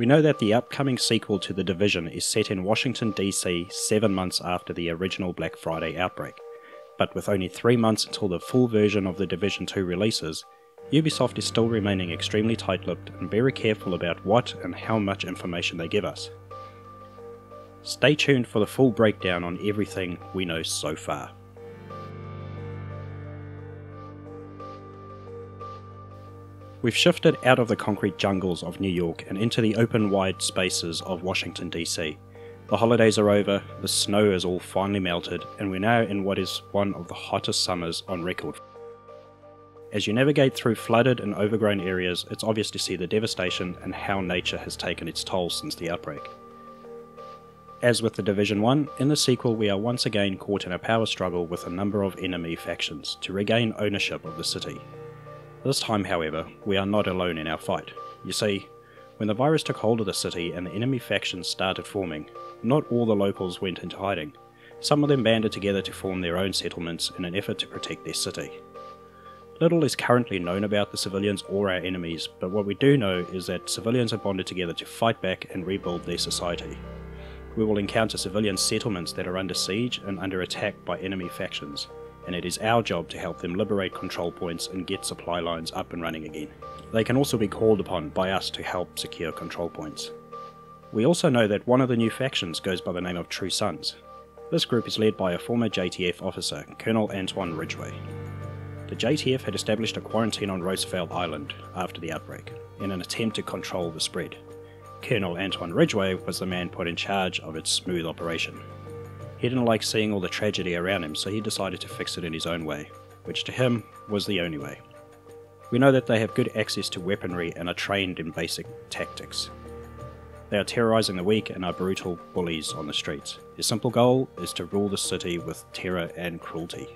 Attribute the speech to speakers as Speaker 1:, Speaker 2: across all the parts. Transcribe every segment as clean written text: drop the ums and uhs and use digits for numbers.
Speaker 1: We know that the upcoming sequel to The Division is set in Washington DC 7 months after the original Black Friday outbreak, but with only 3 months until the full version of The Division 2 releases, Ubisoft is still remaining extremely tight-lipped and very careful about what and how much information they give us. Stay tuned for the full breakdown on everything we know so far. We've shifted out of the concrete jungles of New York and into the open wide spaces of Washington DC. The holidays are over, the snow is all finally melted, and we're now in what is one of the hottest summers on record. As you navigate through flooded and overgrown areas, it's obvious to see the devastation and how nature has taken its toll since the outbreak. As with The Division 1, in the sequel we are once again caught in a power struggle with a number of enemy factions to regain ownership of the city. This time, however, we are not alone in our fight. You see, when the virus took hold of the city and the enemy factions started forming, not all the locals went into hiding. Some of them banded together to form their own settlements in an effort to protect their city. Little is currently known about the civilians or our enemies, but what we do know is that civilians have bonded together to fight back and rebuild their society. We will encounter civilian settlements that are under siege and under attack by enemy factions, and it is our job to help them liberate control points and get supply lines up and running again. They can also be called upon by us to help secure control points. We also know that one of the new factions goes by the name of True Sons. This group is led by a former JTF officer, Colonel Antoine Ridgway. The JTF had established a quarantine on Roosevelt Island after the outbreak, in an attempt to control the spread. Colonel Antoine Ridgway was the man put in charge of its smooth operation. He didn't like seeing all the tragedy around him, so he decided to fix it in his own way, which to him was the only way. We know that they have good access to weaponry and are trained in basic tactics. They are terrorizing the weak and are brutal bullies on the streets. Their simple goal is to rule the city with terror and cruelty.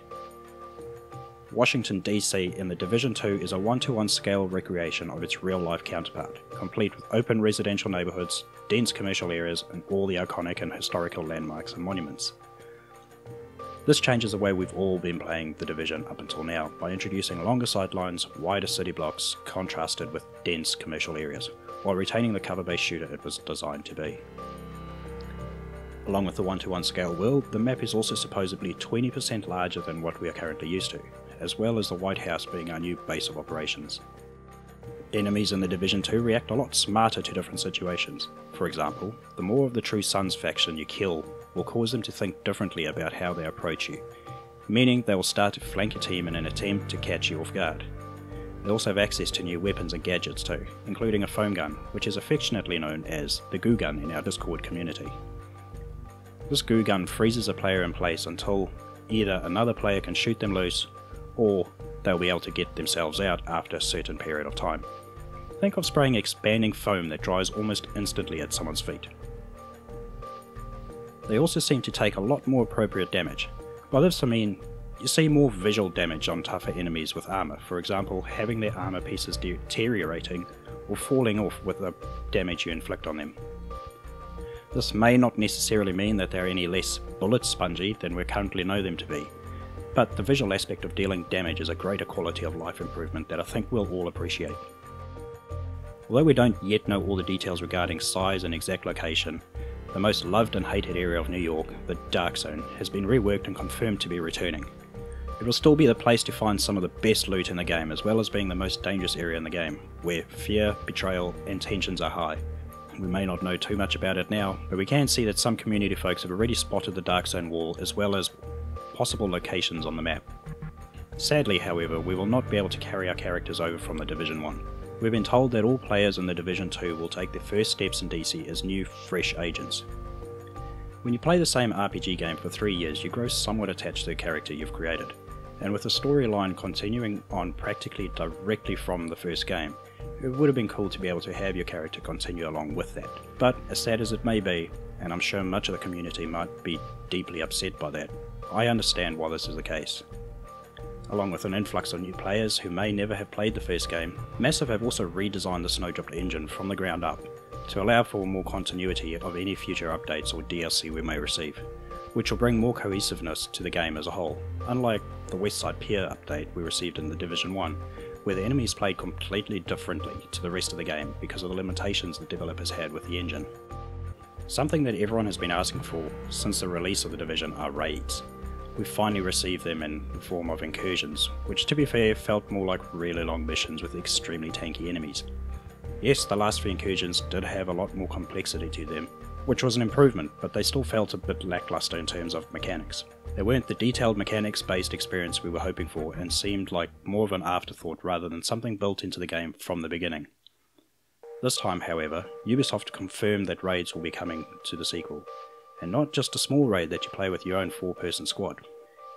Speaker 1: Washington DC in The Division 2 is a 1-to-1 scale recreation of its real-life counterpart, complete with open residential neighbourhoods, dense commercial areas, and all the iconic and historical landmarks and monuments. This changes the way we've all been playing The Division up until now, by introducing longer sightlines, wider city blocks, contrasted with dense commercial areas, while retaining the cover-based shooter it was designed to be. Along with the 1-to-1 scale world, the map is also supposedly 20% larger than what we are currently used to, as well as the White House being our new base of operations. Enemies in The Division 2 react a lot smarter to different situations. For example, the more of the True Sons faction you kill will cause them to think differently about how they approach you, meaning they will start to flank your team in an attempt to catch you off guard. They also have access to new weapons and gadgets too, including a foam gun, which is affectionately known as the goo gun in our Discord community. This goo gun freezes a player in place until either another player can shoot them loose, or they'll be able to get themselves out after a certain period of time. Think of spraying expanding foam that dries almost instantly at someone's feet. They also seem to take a lot more appropriate damage. By this I mean, you see more visual damage on tougher enemies with armor, for example having their armor pieces deteriorating or falling off with the damage you inflict on them. This may not necessarily mean that they're any less bullet spongy than we currently know them to be, but the visual aspect of dealing damage is a greater quality of life improvement that I think we'll all appreciate. Although we don't yet know all the details regarding size and exact location, the most loved and hated area of New York, the Dark Zone, has been reworked and confirmed to be returning. It will still be the place to find some of the best loot in the game, as well as being the most dangerous area in the game, where fear, betrayal and tensions are high. We may not know too much about it now, but we can see that some community folks have already spotted the Dark Zone wall as well as possible locations on the map. Sadly, however, we will not be able to carry our characters over from The Division 1. We've been told that all players in The Division 2 will take their first steps in DC as new, fresh agents. When you play the same RPG game for 3 years, you grow somewhat attached to the character you've created, and with the storyline continuing on practically directly from the first game, it would have been cool to be able to have your character continue along with that. But as sad as it may be, and I'm sure much of the community might be deeply upset by that, I understand why this is the case. Along with an influx of new players who may never have played the first game, Massive have also redesigned the Snowdrop engine from the ground up to allow for more continuity of any future updates or DLC we may receive, which will bring more cohesiveness to the game as a whole. Unlike the Westside Pier update we received in The Division 1, where the enemies played completely differently to the rest of the game because of the limitations the developers had with the engine. Something that everyone has been asking for since the release of The Division are raids. We finally received them in the form of Incursions, which to be fair felt more like really long missions with extremely tanky enemies. Yes, the last 3 Incursions did have a lot more complexity to them, which was an improvement, but they still felt a bit lackluster in terms of mechanics. They weren't the detailed mechanics-based experience we were hoping for and seemed like more of an afterthought rather than something built into the game from the beginning. This time, however, Ubisoft confirmed that raids will be coming to the sequel, and not just a small raid that you play with your own 4-person squad.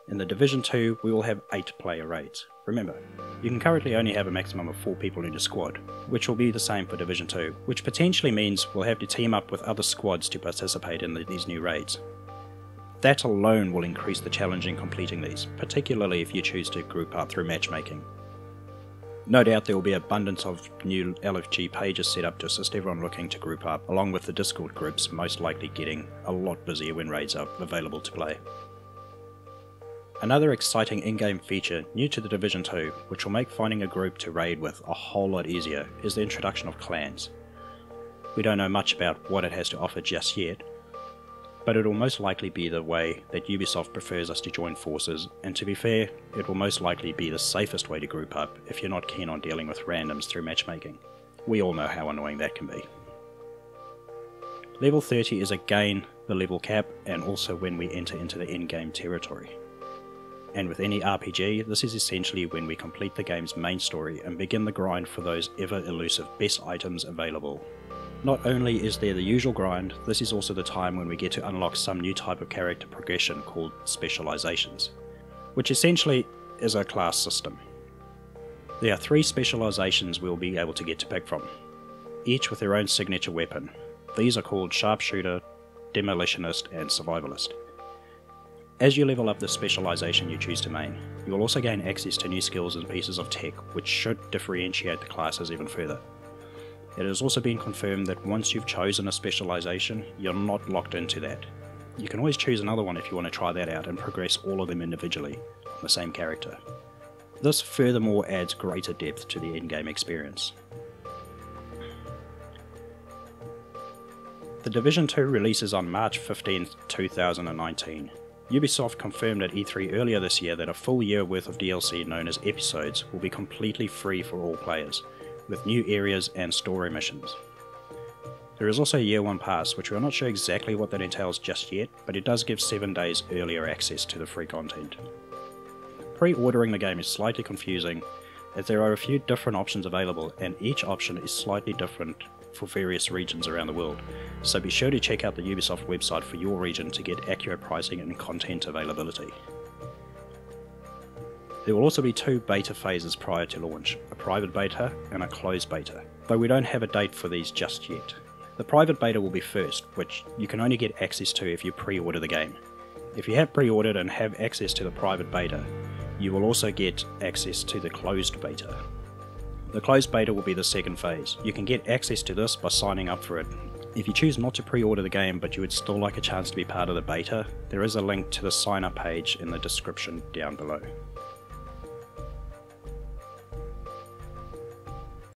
Speaker 1: In The Division 2, we will have 8-player raids. Remember, you can currently only have a maximum of 4 people in your squad, which will be the same for Division 2, which potentially means we'll have to team up with other squads to participate in these new raids. That alone will increase the challenge in completing these, particularly if you choose to group up through matchmaking. No doubt there will be abundance of new LFG pages set up to assist everyone looking to group up, along with the Discord groups most likely getting a lot busier when raids are available to play. Another exciting in-game feature new to The Division 2, which will make finding a group to raid with a whole lot easier, is the introduction of clans. We don't know much about what it has to offer just yet, but it will most likely be the way that Ubisoft prefers us to join forces, and to be fair, it will most likely be the safest way to group up if you're not keen on dealing with randoms through matchmaking. We all know how annoying that can be. Level 30 is again the level cap, and also when we enter into the in-game territory. And with any RPG, this is essentially when we complete the game's main story and begin the grind for those ever-elusive best items available. Not only is there the usual grind, this is also the time when we get to unlock some new type of character progression called Specializations, which essentially is a class system. There are 3 specializations we'll be able to get to pick from, each with their own signature weapon. These are called Sharpshooter, Demolitionist, and Survivalist. As you level up the specialization you choose to main, you will also gain access to new skills and pieces of tech which should differentiate the classes even further. It has also been confirmed that once you've chosen a specialization, you're not locked into that. You can always choose another one if you want to try that out and progress all of them individually on the same character. This furthermore adds greater depth to the in-game experience. The Division 2 releases on March 15, 2019. Ubisoft confirmed at E3 earlier this year that a full year worth of DLC known as Episodes will be completely free for all players, with new areas and story missions. There is also a Year 1 pass, which we are not sure exactly what that entails just yet, but it does give 7 days earlier access to the free content. Pre-ordering the game is slightly confusing, as there are a few different options available, and each option is slightly different for various regions around the world, so be sure to check out the Ubisoft website for your region to get accurate pricing and content availability. There will also be 2 beta phases prior to launch, a private beta and a closed beta, though we don't have a date for these just yet. The private beta will be first, which you can only get access to if you pre-order the game. If you have pre-ordered and have access to the private beta, you will also get access to the closed beta. The closed beta will be the second phase. You can get access to this by signing up for it. If you choose not to pre-order the game but you would still like a chance to be part of the beta, there is a link to the sign up page in the description down below.